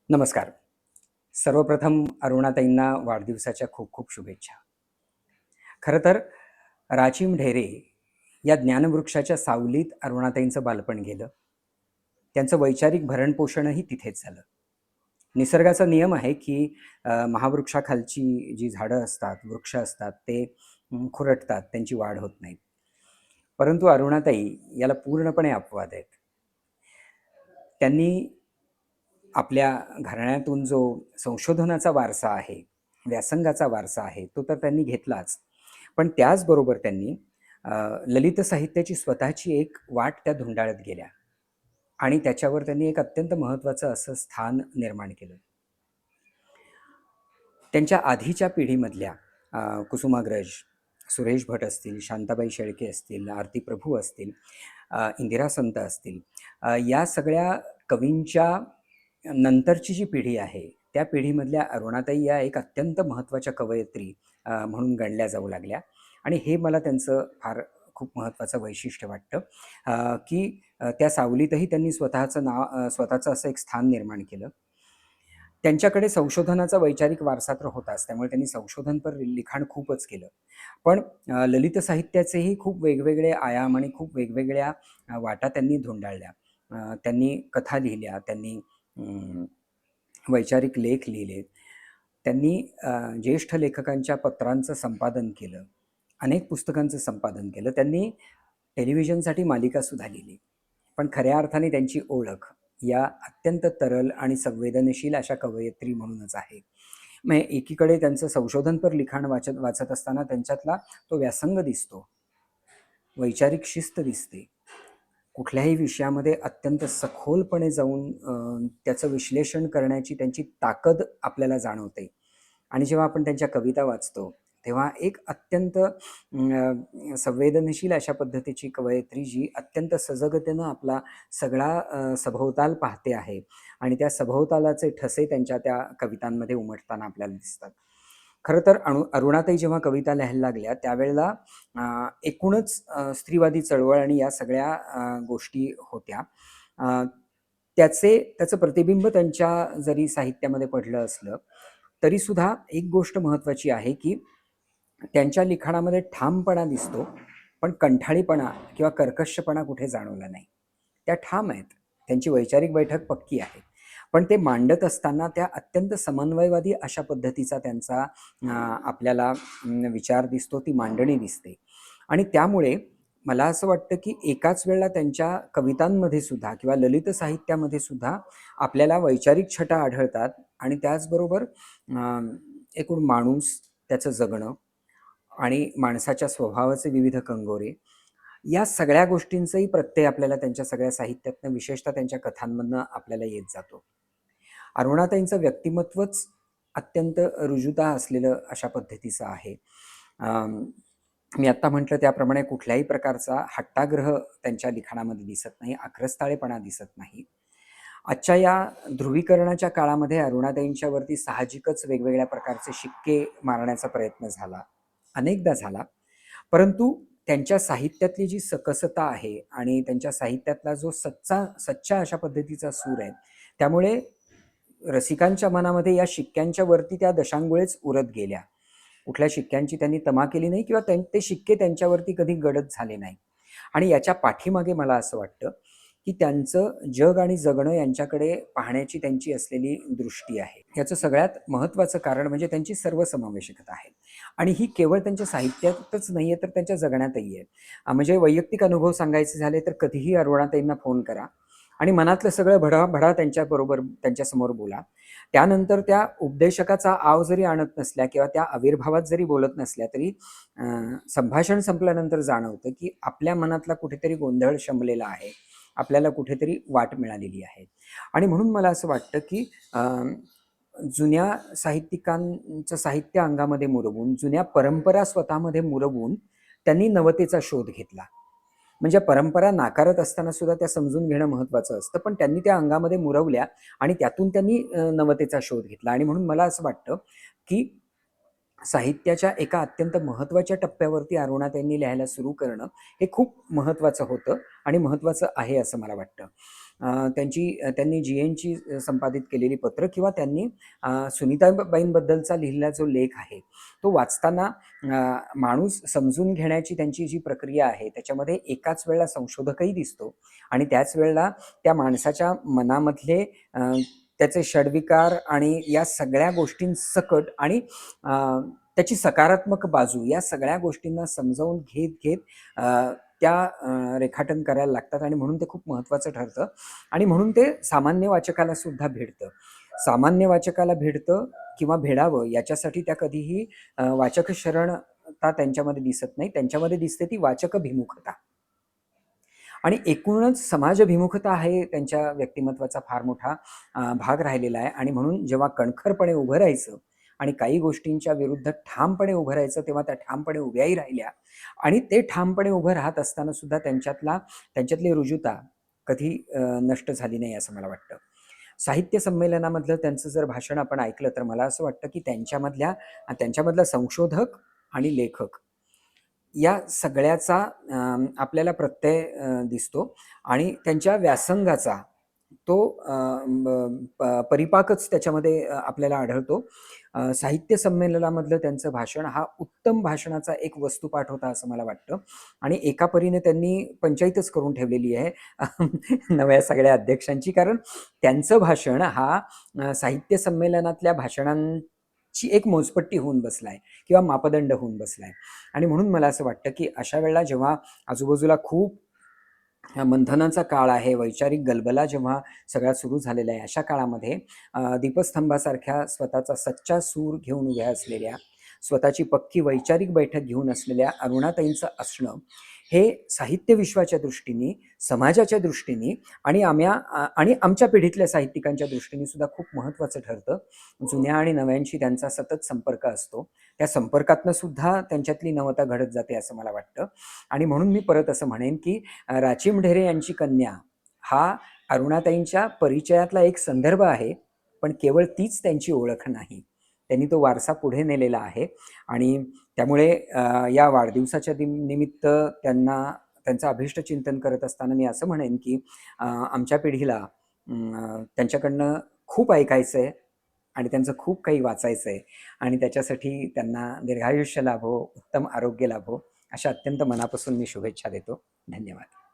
नमस्कार. सर्वप्रथम अरुणाताईंना वाढदिवसाच्या खूप खूप शुभेच्छा. खरं तर राचीम ढेरे या ज्ञानवृक्षाच्या सावलीत अरुणाताईंचं बालपण गेलं. त्यांचं वैचारिक भरणपोषणही तिथेच झालं. निसर्गाचा नियम आहे की महावृक्षाखालची जी झाडं असतात, वृक्ष असतात ते खुरटतात, त्यांची वाढ होत नाही. परंतु अरुणाताई याला पूर्णपणे अपवाद आहेत. त्यांनी आपल्या घराण्यातून जो संशोधनाचा वारसा आहे, व्यासंगाचा वारसा आहे, तो तर त्यांनी घेतलाच. पण त्याचबरोबर त्यांनी ललित साहित्याची स्वतःची एक वाट त्या धुंडाळत गेल्या आणि त्याच्यावर त्यांनी एक अत्यंत महत्त्वाचं असं स्थान निर्माण केलं. त्यांच्या आधीच्या पिढीमधल्या कुसुमाग्रज, सुरेश भट असतील, शांताबाई शेळके असतील, आरती प्रभू असतील, इंदिरा संत असतील, या सगळ्या कवींच्या नंतरची जी पिढी आहे त्या पिढीमधल्या अरुणाताई या एक अत्यंत महत्त्वाच्या कवयित्री म्हणून गणल्या जाऊ लागल्या. आणि हे मला त्यांचं फार खूप महत्त्वाचं वैशिष्ट्य वाटतं की त्या सावलीतही त्यांनी स्वतःचं असं एक स्थान निर्माण केलं. त्यांच्याकडे संशोधनाचा वैचारिक वारसा तर होताच, त्यामुळे त्यांनी संशोधनपर लिखाण खूपच केलं. पण ललित साहित्याचेही खूप वेगवेगळे आयाम आणि खूप वेगवेगळ्या वाटा त्यांनी धुंडाळल्या. त्यांनी कथा लिहिल्या, त्यांनी वैचारिक लेख लिहिले, त्यांनी ज्येष्ठ लेखकांच्या पत्रांचं संपादन केलं, अनेक पुस्तकांचं संपादन केलं, त्यांनी टेलिव्हिजनसाठी मालिकासुद्धा लिहिली. पण खऱ्या अर्थाने त्यांची ओळख या अत्यंत तरल आणि संवेदनशील अशा कवयित्री म्हणूनच आहे. मग एकीकडे त्यांचं संशोधनपर लिखाण वाचत असताना त्यांच्यातला तो व्यासंग दिसतो, वैचारिक शिस्त दिसते, कुठल्याही विषयामध्ये अत्यंत सखोलपणे जाऊन त्याचं विश्लेषण करण्याची त्यांची ताकद आपल्याला जाणवते. आणि जेव्हा आपण त्यांच्या कविता वाचतो तेव्हा एक अत्यंत संवेदनशील अशा पद्धतीची कवयित्री जी अत्यंत सजगतेनं आपला सगळा सभोवताल पाहते आहे आणि त्या सभोवतालाचे ठसे त्यांच्या त्या कवितांमध्ये उमटताना आपल्याला दिसतात. खरं तर अरुणाताई जेव्हा कविता लिहायला लागल्या त्यावेळेला एकूणच स्त्रीवादी चळवळ आणि या सगळ्या गोष्टी होत्या. त्याचं प्रतिबिंब त्यांच्या जरी साहित्यामध्ये पडलं असलं तरी सुद्धा एक गोष्ट महत्त्वाची आहे की त्यांच्या लिखाणामध्ये ठामपणा दिसतो, पण कंठाळीपणा किंवा कर्कशपणा कुठे जाणवला नाही. त्या ठाम आहेत, त्यांची वैचारिक बैठक पक्की आहे, पण ते मांडत असताना त्या अत्यंत समन्वयवादी अशा पद्धतीचा त्यांचा आपल्याला विचार दिसतो, ती मांडणी दिसते. आणि त्यामुळे मला असं वाटतं की एकाच वेळेला त्यांच्या कवितांमध्ये सुद्धा किंवा ललित साहित्यामध्ये सुद्धा आपल्याला वैचारिक छटा आढळतात आणि त्याचबरोबर एकूण माणूस, त्याचं जगणं आणि माणसाच्या स्वभावाचे विविध कंगोरे, या सगळ्या गोष्टींचाही प्रत्यय आपल्याला त्यांच्या सगळ्या साहित्यातनं, विशेषतः त्यांच्या कथांमधनं आपल्याला येत जातो. अरुणाताईंचं व्यक्तिमत्वच अत्यंत रुजुता असलेलं अशा पद्धतीचं आहे. मी आत्ता म्हटलं त्याप्रमाणे कुठल्याही प्रकारचा हट्टाग्रह त्यांच्या लिखाणामध्ये दिसत नाही, आक्रस्ताळेपणा दिसत नाही. आजच्या या ध्रुवीकरणाच्या काळामध्ये अरुणाताईंच्यावरती साहजिकच वेगवेगळ्या प्रकारचे शिक्के मारण्याचा प्रयत्न झाला, अनेकदा झाला. परंतु त्यांच्या साहित्यातली जी सकसता आहे आणि त्यांच्या साहित्यातला जो सच्चा अशा पद्धतीचा सूर आहे, त्यामुळे रसिकांच्या मनामध्ये या शिक्क्यांच्या वरती त्या दशांगुळेच उरत गेल्या. कुठल्या शिक्क्यांची त्यांनी तमा केली नाही किंवा ते शिक्के त्यांच्यावरती कधी गडद झाले नाही. आणि याच्या पाठीमागे मला असं वाटतं की त्यांचं जग आणि जगणं यांच्याकडे पाहण्याची त्यांची असलेली दृष्टी आहे. याचं सगळ्यात महत्त्वाचं कारण म्हणजे त्यांची सर्वसमावेशकता आहे. आणि ही केवळ त्यांच्या साहित्यातच नाही आहे, तर त्यांच्या जगण्यातही आहे. म्हणजे वैयक्तिक अनुभव सांगायचे झाले तर कधीही अरुणाताईंना फोन करा आणि मनातलं सगळं भडाभडा त्यांच्यासमोर बोला. त्यानंतर त्या उपदेशकाचा आव जरी आणत नसल्या किंवा त्या आविर्भावात जरी बोलत नसल्या तरी संभाषण संपल्यानंतर जाणवतं की आपल्या मनातला कुठेतरी गोंधळ शमलेला आहे आपल्याला कुठेतरी वाट मिळालेली आहे. आणि म्हणून मला असं वाटतं की जुन्या साहित्यिकांचं साहित्य अंगामध्ये मुरवून, जुन्या परंपरा स्वतःमध्ये मुरवून त्यांनी नवतेचा शोध घेतला. म्हणजे परंपरा नाकारत असताना सुद्धा त्या समजून घेणं महत्त्वाचं असतं, पण त्यांनी त्या अंगामध्ये मुरवल्या आणि त्यातून त्यांनी नवतेचा शोध घेतला. आणि म्हणून मला असं वाटतं की साहित्याच्या एका अत्यंत महत्त्वाच्या टप्प्यावरती अरुणाताईंनी लिहायला सुरू करणं हे खूप महत्त्वाचं होतं आणि महत्त्वाचं आहे असं मला वाटतं. त्यांनी जीएनची संपादित केलेली पत्र किंवा त्यांनी सुनीताबाईंबद्दलचा लिहिलेला जो लेख आहे तो वाचताना माणूस समजून घेण्याची त्यांची जी प्रक्रिया आहे त्याच्यामध्ये एकाच वेळेला संशोधकही दिसतो आणि त्याच वेळेला त्या माणसाच्या मनामधले त्याचे षड्विकार आणि या सगळ्या गोष्टींसकट आणि त्याची सकारात्मक बाजू या सगळ्या गोष्टींना समजावून घेत घेत त्या रेखाटन करायला लागतात आणि म्हणून ते खूप महत्त्वाचं ठरतं आणि म्हणून ते सामान्य वाचकाला सुद्धा भेटतं. सामान्य वाचकाला भेटतं किंवा भेडावं याच्यासाठी त्या कधीही वाचक शरणता त्यांच्यामध्ये दिसत नाही. त्यांच्यामध्ये दिसते ती वाचकभिमुखता आणि एकूणच समाजभिमुखता हे त्यांच्या व्यक्तिमत्वाचा फार मोठा भाग राहिलेला आहे. आणि म्हणून जेव्हा कणखरपणे उभं राहायचं आणि काही गोष्टींच्या विरुद्ध ठामपणे उभं राहायचं तेव्हा त्या ठामपणे उभ्याही राहिल्या आणि ते ठामपणे उभं राहत असताना सुद्धा त्यांच्यातली रुजुता कधी नष्ट झाली नाही असं मला वाटतं. साहित्य संमेलनामधलं त्यांचं जर भाषण आपण ऐकलं तर मला असं वाटतं की त्यांच्यामधला संशोधक आणि लेखक या सगळ्याचा आपल्याला प्रत्यय दिसतो आणि त्यांच्या व्यासंगाचा तो परिपाकच त्याच्यामध्ये आपल्याला आढळतो. साहित्य संमेलनामधलं त्यांचं भाषण हा उत्तम भाषणाचा एक वस्तुपाठ होता असं मला वाटतं आणि एका परीने त्यांनी पंचायतच करून ठेवलेली आहे नव्या सगळ्या अध्यक्षांची. कारण त्यांचं भाषण हा साहित्य संमेलनातल्या भाषणांची एक मोजपट्टी होऊन बसलाय किंवा मापदंड होऊन बसलाय. आणि म्हणून मला असं वाटतं की अशा वेळेला जेव्हा आजूबाजूला खूप मंथनाचा काळ आहे, वैचारिक गलबला जेव्हा सगळा सुरू झालेला आहे, अशा काळामध्ये दीपस्तंभासारख्या स्वतःचा सच्चा सूर घेऊन उभ्या असलेल्या, स्वतःची पक्की वैचारिक बैठक घेऊन असलेल्या अरुणाताईंचं असणं हे साहित्य विश्वाच्या दृष्टीने, समाजाच्या दृष्टीने आणि आमच्या पिढीतल्या साहित्यिकांच्या दृष्टीने सुद्धा खूप महत्त्वाचं ठरतं. जुन्या आणि नव्यांशी त्यांचा सतत संपर्क असतो. त्या संपर्कातनं सुद्धा त्यांच्यातली नवता घडत जाते असं मला वाटतं. आणि म्हणून मी परत असं म्हणेन की राचीम ढेरे यांची कन्या हा अरुणाताईंच्या परिचयातला एक संदर्भ आहे, पण केवळ तीच त्यांची ओळख नाही. त्यांनी तो वारसा पुढे नेलेला आहे आणि त्यामुळे या वाढदिवसाच्या निमित्त त्यांचं अभिष्ट चिंतन करत असताना मी असं म्हणेन की आमच्या पिढीला त्यांच्याकडनं खूप ऐकायचं आहे आणि त्यांचं खूप काही वाचायचं आहे आणि त्याच्यासाठी त्यांना दीर्घायुष्य लाभो, उत्तम आरोग्य लाभो, अशा अत्यंत मनापासून मी शुभेच्छा देतो. धन्यवाद.